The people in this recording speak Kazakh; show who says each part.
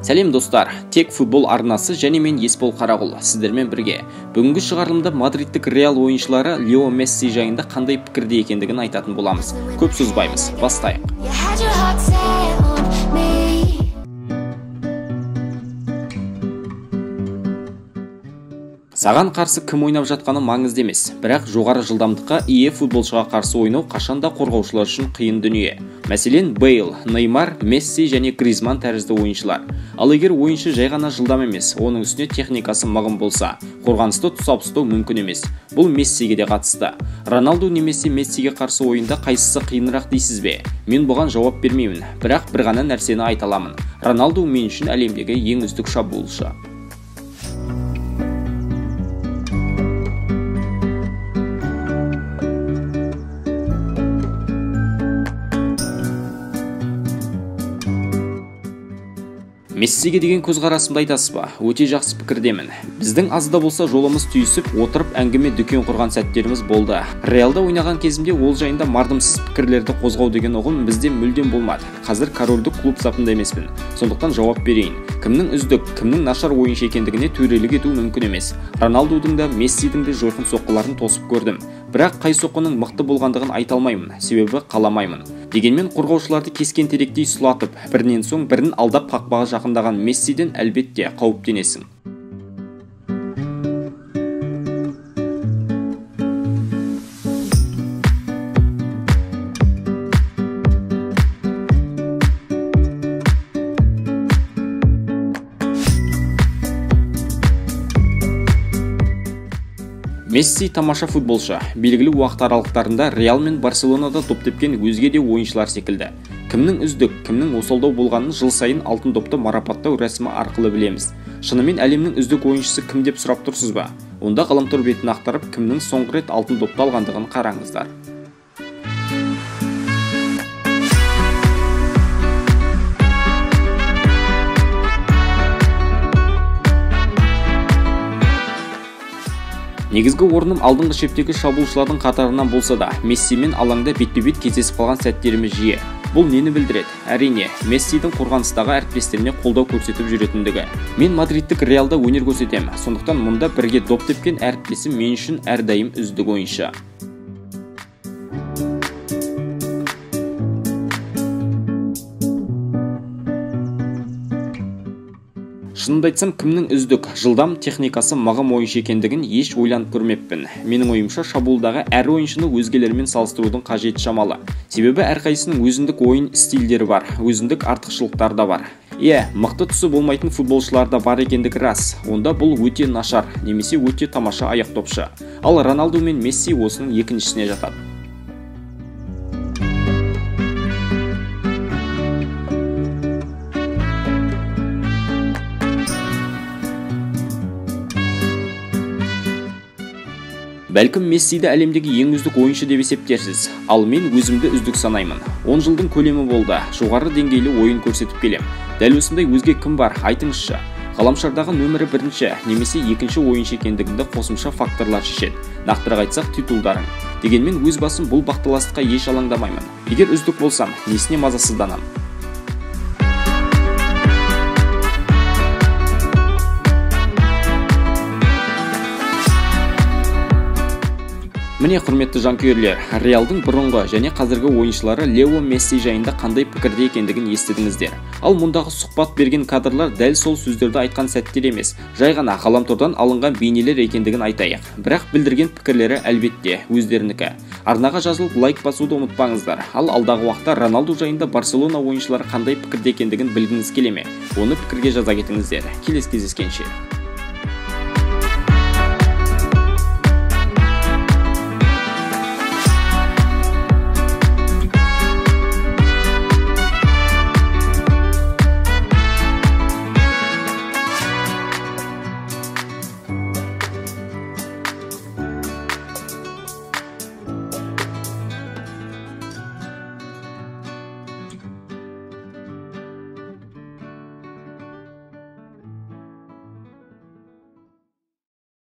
Speaker 1: Сәлем достар, тек футбол арнасы және мен Есбол Қарағұл сіздермен бірге. Бүгінгі шығарылымда мадридтік Реал ойыншылары Лео Месси жайында қандай пікірде екендігін айтатын боламыз. Көп созбаймыз, бастайық. Саған қарсы кім ойнап жатқаны маңызды емес, бірақ жоғары жылдамдыққа ие футболшыға қарсы ойнау қашанда қорғаушылар үшін қиын дүние. Мәселен, Бейл, Неймар, Месси және Гризманн тәрізді ойыншылар. Ал егер ойыншы жай ғана жылдам емес, оның үстіне техникасы мығым болса, қорғанысты тұсап ұстау мүмкін емес. Бұл Мессиге де қатысты. Роналду немесе Мессиге қарсы ойында қайсысы қиынырақ дейсіз бе? Мен бұған жауап бермеймін, бірақ бір ғана нәрсені айта аламын. Роналду мен үшін әлемдегі ең үздік шабуылшы. Мессиге деген көзқарасымды айтасыз ба? Өте жақсы пікірдемін. Біздің азда болса жолымыз түйісіп, отырып әңгіме дүкен құрған сәттеріміз болды. Реалда ойнаған кезімде ол жайында мардымсыз пікірлерді қозғау деген ұғым бізде мүлдем болмады. Қазір корольдік клуб сапында емеспін. Сондықтан жауап берейін. Кімнің үздік, кімнің нашар ойыншы екендігіне төрелік ету мүмкін емес. Роналдудың да, Мессидің де жойқын соққыларын тосып көрдім. Бірақ қай соққының мықты болғандығын айта алмаймын, себебі қаламаймын. Дегенмен қорғаушыларды кескен теректей сұлатып, бірінен соң бірін алдап қақпаға жақындаған Мессиден әлбетте қауіптенесің. Месси тамаша футболшы. Белгілі уақыт аралықтарында Реал мен Барселонада топ тепкен өзге де ойыншылар секілді. Кімнің үздік, кімнің осалдау болғанын жыл сайын алтын допты марапаттау рәсімі арқылы білеміз. Шынымен әлемнің үздік ойыншысы кім деп сұрап тұрсыз ба? Онда ғаламтор бетін ақтарып, кімнің соңғы рет алтын допты алғандығын қараңыздар. Негізгі орным алдыңғы шептегі шабуылшылардың қатарынан болса да, Мессимен алаңда бетпе-бет кездесіп қалған сәттеріміз жиі. Бұл нені білдіреді? Әрине, Мессидің қорғаныстағы әріптестеріне қолдау көрсетіп жүретіндігі. Мен мадридтік Реалда өнер көрсетемін, сондықтан мұнда бірге доп тепкен әріптесім мен үшін әрдайым үздік ойыншы. Шынымды айтсам, кімнің үздік, жылдам, техникасы мығым ойыншы екендігін еш ойланып көрмеппін. Менің ойымша, шабуылдағы әр ойыншыны өзгелермен салыстырудың қажеті шамалы. Себебі әрқайсының өзіндік ойын стильдері бар, өзіндік артықшылықтар да бар. Мықты тұсы болмайтын футболшылар да бар екендігі рас. Онда бұл өте нашар, немесе өте тамаша аяқ топшы. Ал Роналду мен Месси осының екіншісіне жатады. Бәлкім Мессиді әлемдегі ең үздік ойыншы деп есептерсіз, ал мен өзімді үздік санаймын. 10 жылдың көлемі болды, жоғары деңгейлі ойын көрсетіп келем. Дәл осындай өзге кім бар, айтыңызшы. Ғаламшардағы нөмірі бірінші немесе екінші ойыншы екендігінде қосымша факторлар шешеді. Нақтырақ айтсақ, титулдарың. Дегенмен өз басым бұл бақталастыққа еш алаңдамаймын. Егер үздік болсам, несіне мазасызданам? Міне құрметті жанкүйерлер, Реалдың бұрынғы және қазіргі ойыншылары Лео Месси жайында қандай пікірде екендігін естідіңіздер. Ал мұндағы сұхбат берген кадрлар дәл сол сөздерді айтқан сәттер емес, жай ғана ғаламтордан алынған бейнелер екендігін айтайық. Бірақ білдірген пікірлері әлбетте өздерінікі. Арнаға жазылып лайк басуды ұмытпаңыздар. Ал алдағы уақытта Роналду жайында Барселона ойыншылары қандай пікірде екендігін білгіңіз келе ме? Оны пікірге жаза кетіңіздер. Келесі кездескенше.